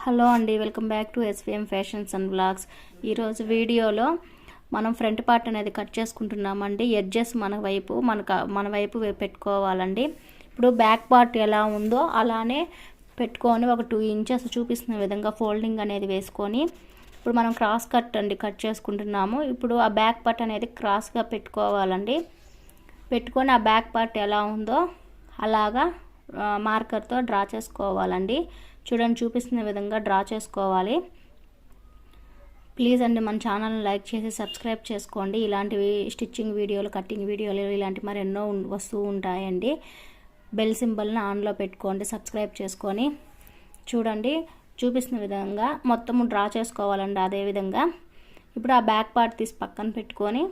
Hello అండి, welcome back to SVM fashions and vlogs. ఈరోజు వీడియోలో మనం ఫ్రంట్ పార్ట్ అనేది కట్ చేసుకుంటున్నామండి. ఎడ్జెస్ మన వైపు పెట్టుకోవాలండి. ఇప్పుడు బ్యాక్ పార్ట్ ఎలా ఉందో అలానే పెట్టుకొని ఒక 2 ఇంచెస్ చూపిస్తున్న విధంగా ఫోల్డింగ్ అనేది వేసుకొని ఇప్పుడు మనం క్రాస్ కట్ చేసుకుంటున్నాము. ఇప్పుడు ఆ బ్యాక్ పార్ట్ అనేది క్రాస్గా పెట్టుకోవాలండి. పెట్టుకొని ఆ బ్యాక్ పార్ట్ ఎలా ఉందో అలాగా మార్కర్తో డ్రా చేసుకోవాలండి. చూడండి, చూపిస్తున్న విధంగా డ్రా చేసుకోవాలి. ప్లీజ్ అండి, మన ఛానల్ని లైక్ చేసి సబ్స్క్రైబ్ చేసుకోండి. ఇలాంటివి స్టిచ్చింగ్ వీడియోలు, కటింగ్ వీడియోలు ఇలాంటి మరెన్నో వస్తూ ఉంటాయండి. బెల్ సింబల్ని ఆన్లో పెట్టుకోండి, సబ్స్క్రైబ్ చేసుకొని. చూడండి, చూపిస్తున్న విధంగా మొత్తము డ్రా చేసుకోవాలండి. అదేవిధంగా ఇప్పుడు ఆ బ్యాక్ పార్ట్ తీసి పక్కన పెట్టుకొని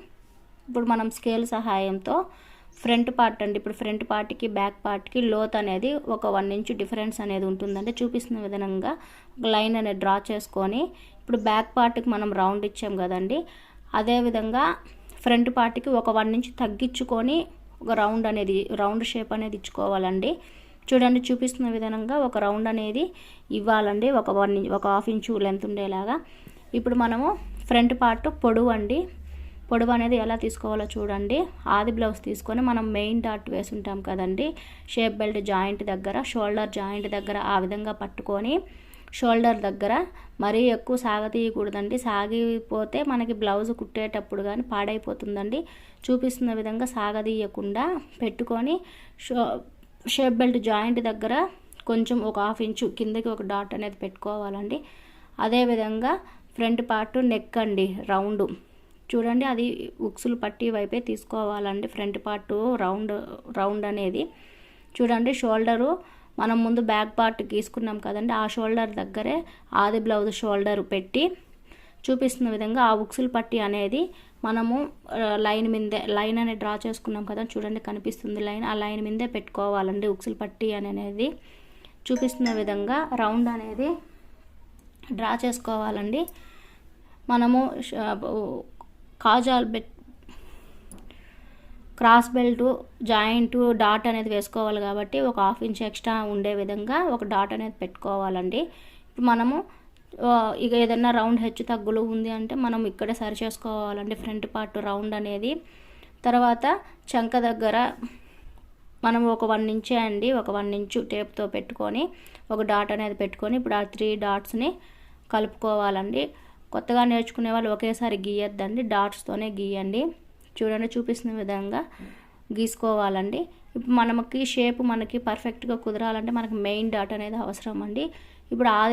ఇప్పుడు మనం స్కేల్ సహాయంతో ఫ్రంట్ పార్ట్ అండి, ఇప్పుడు ఫ్రంట్ పార్ట్కి బ్యాక్ పార్ట్కి లోత్ అనేది ఒక 1 ఇంచ్ డిఫరెన్స్ అనేది ఉంటుందండి. చూపిస్తున్న విధంగా ఒక లైన్ అనేది డ్రా చేసుకొని ఇప్పుడు బ్యాక్ పార్ట్కి మనం రౌండ్ ఇచ్చాం కదండి, అదేవిధంగా ఫ్రంట్ పార్ట్కి ఒక 1 ఇంచ్ తగ్గించుకొని ఒక రౌండ్ షేప్ అనేది ఇచ్చుకోవాలండి. చూడండి, చూపిస్తున్న విధంగా ఒక రౌండ్ అనేది ఇవ్వాలండి, ఒక హాఫ్ ఇంచు లెంత్ ఉండేలాగా. ఇప్పుడు మనము ఫ్రంట్ పార్ట్ పొడవు అనేది ఎలా తీసుకోవాలో చూడండి. ఆది బ్లౌజ్ తీసుకొని మనం మెయిన్ డాట్ వేసుంటాం కదండి, షేప్ బెల్ట్ జాయింట్ దగ్గర, షోల్డర్ జాయింట్ దగ్గర ఆ విధంగా పట్టుకొని షోల్డర్ దగ్గర మరీ ఎక్కువ సాగతీయకూడదండి. సాగిపోతే మనకి బ్లౌజ్ కుట్టేటప్పుడు కానీ పాడైపోతుందండి. చూపిస్తున్న విధంగా సాగదీయకుండా పెట్టుకొని షేప్ బెల్ట్ జాయింట్ దగ్గర కొంచెం ఒక హాఫ్ ఇంచు కిందకి ఒక డాట్ అనేది పెట్టుకోవాలండి. అదేవిధంగా ఫ్రంట్ పార్ట్ నెక్ అండి, రౌండ్ చూడండి, అది ఉక్సులు పట్టి వైపే తీసుకోవాలండి. ఫ్రంట్ పార్ట్ రౌండ్ అనేది చూడండి. షోల్డరు మనం ముందు బ్యాక్ పార్ట్ గీసుకున్నాం కదండి, ఆ షోల్డర్ దగ్గరే ఆది బ్లౌజ్ షోల్డర్ పెట్టి చూపిస్తున్న విధంగా ఆ ఉక్సులు పట్టి అనేది మనము లైన్ అనేది డ్రా చేసుకున్నాం కదా, చూడండి కనిపిస్తుంది లైన్, ఆ లైన్ మీదే పెట్టుకోవాలండి ఉక్సులు పట్టి అనేది. చూపిస్తున్న విధంగా రౌండ్ అనేది డ్రా చేసుకోవాలండి. మనము కాజాల్ క్రాస్ బెల్ట్ జాయింట్ డాట్ అనేది వేసుకోవాలి కాబట్టి ఒక హాఫ్ ఇంచ్ ఎక్స్ట్రా ఉండే విధంగా ఒక డాట్ అనేది పెట్టుకోవాలండి. ఇప్పుడు మనము ఇక ఏదైనా రౌండ్ హెచ్చు తగ్గులు ఉంది అంటే మనం ఇక్కడే సరి చేసుకోవాలండి ఫ్రంట్ పార్ట్ రౌండ్ అనేది. తర్వాత చంక దగ్గర మనం ఒక 1 ఇంచే అండి, ఒక 1 ఇంచు టేప్తో పెట్టుకొని ఒక డాట్ అనేది పెట్టుకొని ఇప్పుడు ఆ 3 డాట్స్ని కలుపుకోవాలండి. కొత్తగా నేర్చుకునే వాళ్ళు ఒకేసారి గీయద్దండి, డాట్స్తోనే గీయండి. చూడండి, చూపిస్తున్న విధంగా గీసుకోవాలండి. ఇప్పుడు మనకి షేప్ పర్ఫెక్ట్గా కుదరాలంటే మనకి మెయిన్ డాట్ అనేది అవసరం అండి. ఇప్పుడు